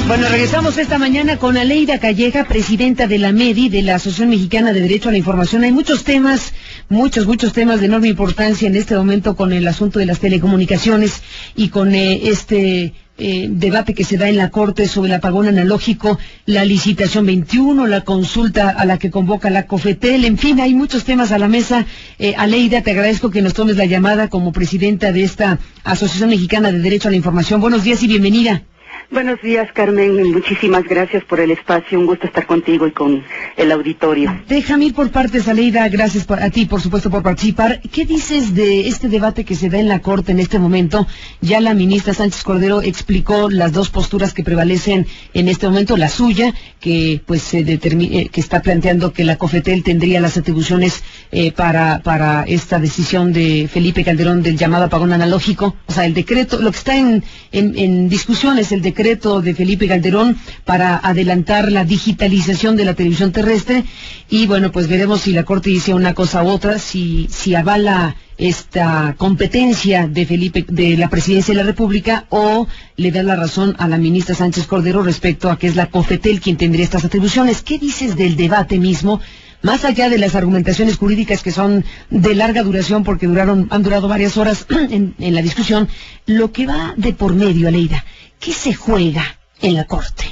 Bueno, regresamos esta mañana con Aleida Calleja, presidenta de la MEDI, de la Asociación Mexicana de Derecho a la Información. Hay muchos temas, muchos temas de enorme importancia en este momento con el asunto de las telecomunicaciones y con debate que se da en la Corte sobre el apagón analógico, la licitación 21, la consulta a la que convoca la COFETEL, en fin, hay muchos temas a la mesa. Aleida, te agradezco que nos tomes la llamada como presidenta de esta Asociación Mexicana de Derecho a la Información. Buenos días y bienvenida. Buenos días, Carmen. Muchísimas gracias por el espacio. Un gusto estar contigo y con el auditorio. Déjame ir por partes, Aleida. Gracias a ti, por supuesto, por participar. ¿Qué dices de este debate que se da en la Corte en este momento? Ya la ministra Sánchez Cordero explicó las dos posturas que prevalecen en este momento. La suya, que pues que está planteando que la COFETEL tendría las atribuciones para esta decisión de Felipe Calderón del llamado apagón analógico. O sea, el decreto, lo que está en discusión es el decreto de Felipe Calderón para adelantar la digitalización de la televisión terrestre, y bueno, pues veremos si la Corte dice una cosa u otra, si avala esta competencia de la Presidencia de la República, o le da la razón a la ministra Sánchez Cordero respecto a que es la COFETEL quien tendría estas atribuciones. ¿Qué dices del debate mismo? Más allá de las argumentaciones jurídicas que son de larga duración porque han durado varias horas en la discusión, lo que va de por medio, Aleida, ¿qué se juega en la Corte?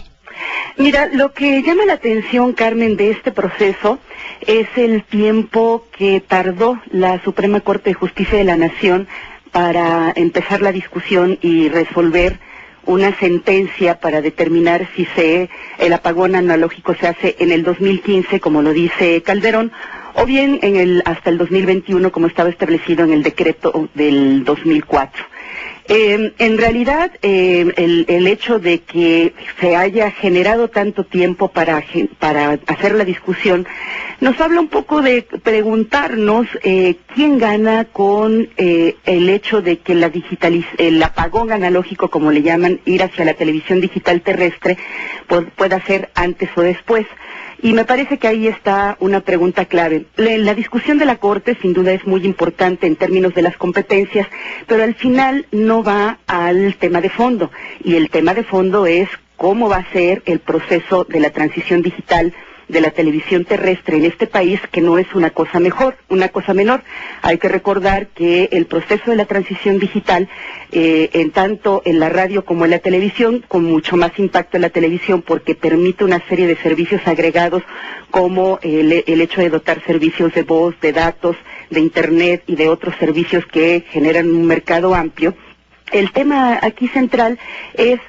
Mira, lo que llama la atención, Carmen, de este proceso es el tiempo que tardó la Suprema Corte de Justicia de la Nación para empezar la discusión y resolver una sentencia para determinar si el apagón analógico se hace en el 2015, como lo dice Calderón, o bien hasta el 2021, como estaba establecido en el decreto del 2004. En realidad, el hecho de que se haya generado tanto tiempo para hacer la discusión nos habla un poco de preguntarnos quién gana con el hecho de que el apagón analógico, como le llaman, ir hacia la televisión digital terrestre, pueda ser antes o después. Y me parece que ahí está una pregunta clave. La discusión de la Corte sin duda es muy importante en términos de las competencias, pero al final no va al tema de fondo. Y el tema de fondo es cómo va a ser el proceso de la transición digital de la televisión terrestre en este país, que no es una cosa menor. Hay que recordar que el proceso de la transición digital, en tanto en la radio como en la televisión, con mucho más impacto en la televisión porque permite una serie de servicios agregados como el hecho de dotar servicios de voz, de datos, de internet y de otros servicios que generan un mercado amplio. El tema aquí central es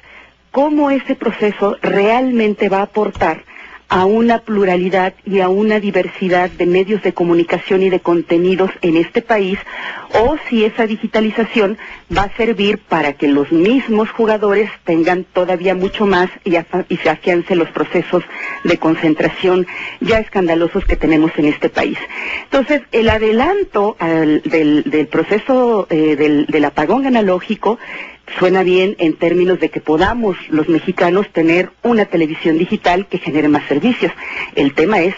cómo ese proceso realmente va a aportar a una pluralidad y a una diversidad de medios de comunicación y de contenidos en este país, o si esa digitalización va a servir para que los mismos jugadores tengan todavía mucho más y se afiancen los procesos de concentración ya escandalosos que tenemos en este país. Entonces, el adelanto del proceso del apagón analógico suena bien en términos de que podamos los mexicanos tener una televisión digital que genere más servicios. El tema es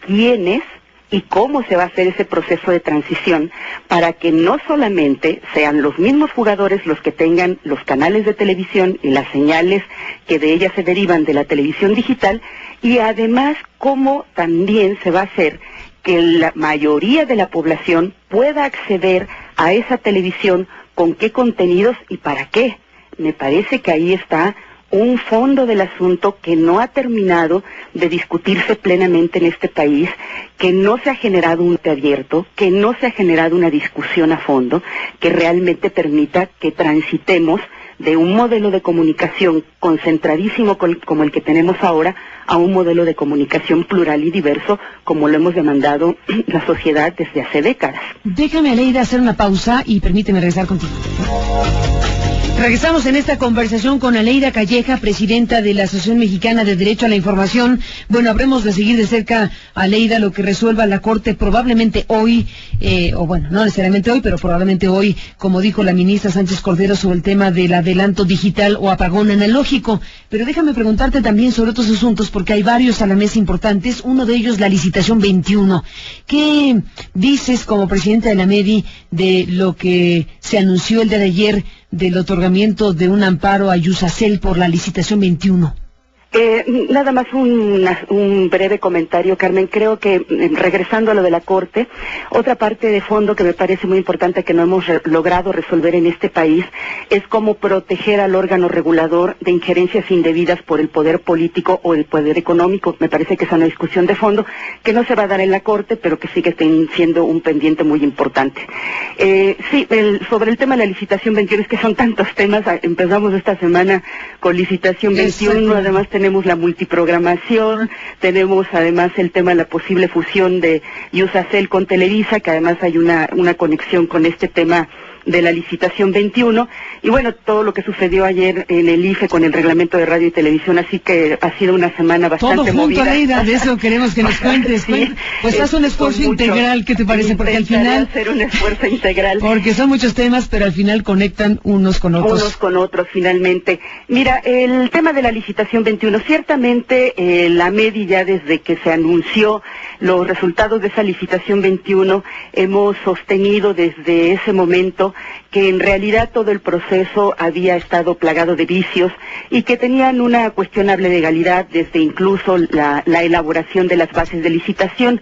quiénes y cómo se va a hacer ese proceso de transición para que no solamente sean los mismos jugadores los que tengan los canales de televisión y las señales que de ellas se derivan de la televisión digital, y además cómo también se va a hacer que la mayoría de la población pueda acceder a esa televisión, con qué contenidos y para qué. Me parece que ahí está un fondo del asunto que no ha terminado de discutirse plenamente en este país, que no se ha generado un debate abierto, que no se ha generado una discusión a fondo, que realmente permita que transitemos de un modelo de comunicación concentradísimo como el que tenemos ahora a un modelo de comunicación plural y diverso como lo hemos demandado la sociedad desde hace décadas. Déjame, Aleida, hacer una pausa y permíteme regresar contigo. Regresamos en esta conversación con Aleida Calleja, presidenta de la Asociación Mexicana de Derecho a la Información. Bueno, habremos de seguir de cerca, Aleida, lo que resuelva la Corte probablemente hoy, o bueno, no necesariamente hoy, pero probablemente hoy, como dijo la ministra Sánchez Cordero, sobre el tema del adelanto digital o apagón analógico. Pero déjame preguntarte también sobre otros asuntos, porque hay varios a la mesa importantes. Uno de ellos, la licitación 21. ¿Qué dices como presidenta de la MEDI de lo que se anunció el día de ayer del otorgamiento de un amparo a Yusacel por la licitación 21? Nada más un breve comentario, Carmen. Creo que, regresando a lo de la Corte, otra parte de fondo que me parece muy importante que no hemos logrado resolver en este país es cómo proteger al órgano regulador de injerencias indebidas por el poder político o el poder económico. Me parece que es una discusión de fondo que no se va a dar en la Corte, pero que sigue siendo un pendiente muy importante. Sobre el tema de la licitación 21, es que son tantos temas. Empezamos esta semana con licitación 21, además tenemos la multiprogramación, tenemos además el tema de la posible fusión de Iusacell con Televisa, que además hay una conexión con este tema de la licitación 21, y bueno, todo lo que sucedió ayer en el IFE con el reglamento de radio y televisión, así que ha sido una semana bastante movida. Todo junto, Leida, de eso queremos que nos cuentes. Sí, pues haz un esfuerzo integral, ¿qué te parece? Porque al final... hacer un esfuerzo integral. Porque son muchos temas, pero al final conectan unos con otros. Unos con otros, finalmente. Mira, el tema de la licitación 21, ciertamente la MEDI, ya desde que se anunció los resultados de esa licitación 21, hemos sostenido desde ese momento que en realidad todo el proceso había estado plagado de vicios y que tenían una cuestionable legalidad, desde incluso la elaboración de las bases de licitación.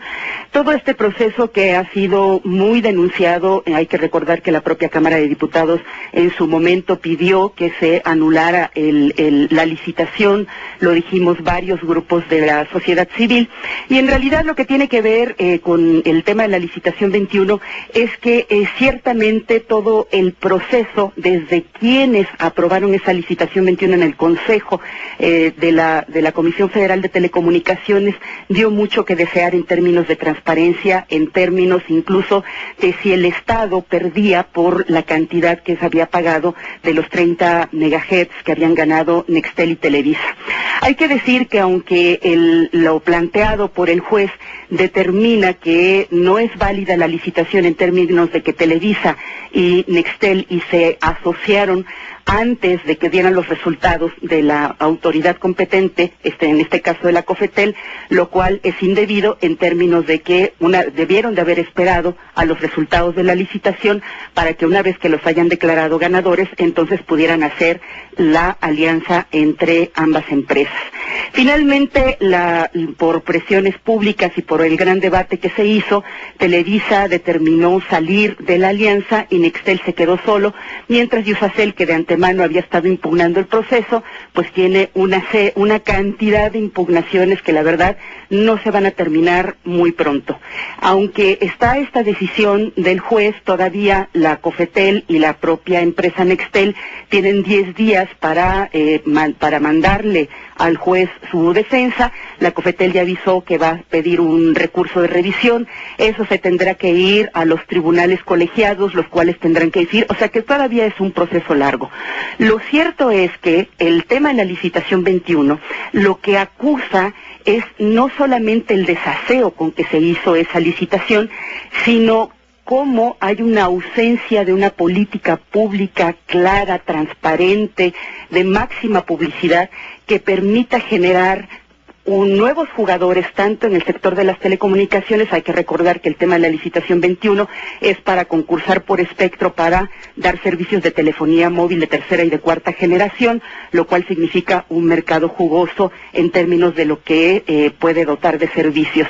Todo este proceso que ha sido muy denunciado, hay que recordar que la propia Cámara de Diputados en su momento pidió que se anulara la licitación, lo dijimos varios grupos de la sociedad civil, y en realidad lo que tiene que ver con el tema de la licitación 21 es que ciertamente todo el proceso, desde quienes aprobaron esa licitación 21 en el Consejo de la Comisión Federal de Telecomunicaciones, dio mucho que desear en términos de transparencia, en términos incluso de si el Estado perdía por la cantidad que se había pagado de los 30 megahertz que habían ganado Nextel y Televisa. Hay que decir que aunque lo planteado por el juez determina que no es válida la licitación en términos de que Televisa y Nextel se asociaron antes de que dieran los resultados de la autoridad competente, en este caso de la COFETEL, lo cual es indebido en términos de que debieron de haber esperado a los resultados de la licitación para que una vez que los hayan declarado ganadores, entonces pudieran hacer la alianza entre ambas empresas. Finalmente, por presiones públicas y por el gran debate que se hizo, Televisa determinó salir de la alianza y Nextel se quedó solo, mientras Iusacell, que de antemano había estado impugnando el proceso, pues tiene una cantidad de impugnaciones que la verdad no se van a terminar muy pronto. Aunque está esta decisión del juez, todavía la COFETEL y la propia empresa Nextel tienen 10 días para mandarle al juez su defensa. La COFETEL ya avisó que va a pedir un recurso de revisión, eso se tendrá que ir a los tribunales colegiados, los cuales tendrán que decir, o sea que todavía es un proceso largo. Lo cierto es que el tema de la licitación 21, lo que acusa es no solamente el desaseo con que se hizo esa licitación, sino cómo hay una ausencia de una política pública clara, transparente, de máxima publicidad, que permita generar nuevos jugadores, tanto en el sector de las telecomunicaciones. Hay que recordar que el tema de la licitación 21 es para concursar por espectro para dar servicios de telefonía móvil de tercera y de cuarta generación, lo cual significa un mercado jugoso en términos de lo que puede dotar de servicios.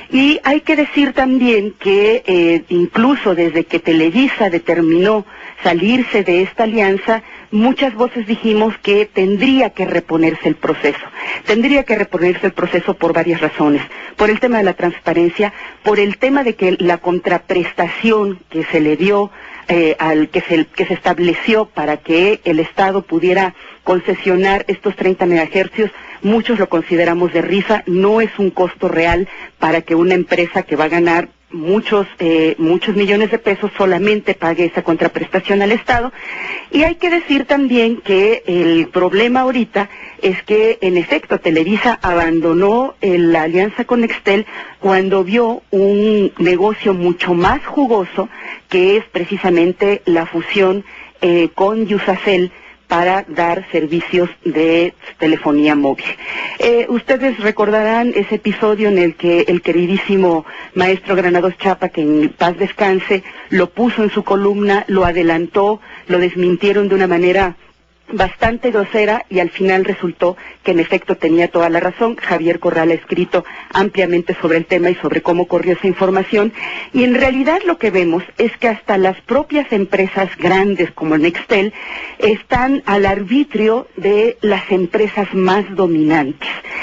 Y hay que decir también que incluso desde que Televisa determinó salirse de esta alianza, muchas voces dijimos que tendría que reponerse el proceso. Tendría que reponerse el proceso por varias razones. Por el tema de la transparencia, por el tema de que la contraprestación que se le dio, que se estableció para que el Estado pudiera concesionar estos 30 megahercios, muchos lo consideramos de risa, no es un costo real para que una empresa que va a ganar muchos millones de pesos solamente pague esa contraprestación al Estado. Y hay que decir también que el problema ahorita es que en efecto Televisa abandonó la alianza con Nextel cuando vio un negocio mucho más jugoso, que es precisamente la fusión con Iusacell para dar servicios de telefonía móvil. Ustedes recordarán ese episodio en el que el queridísimo maestro Granados Chapa, que en paz descanse, lo puso en su columna, lo adelantó, lo desmintieron de una manera bastante grosera, y al final resultó que en efecto tenía toda la razón. Javier Corral ha escrito ampliamente sobre el tema y sobre cómo corrió esa información, y en realidad lo que vemos es que hasta las propias empresas grandes como Nextel están al arbitrio de las empresas más dominantes.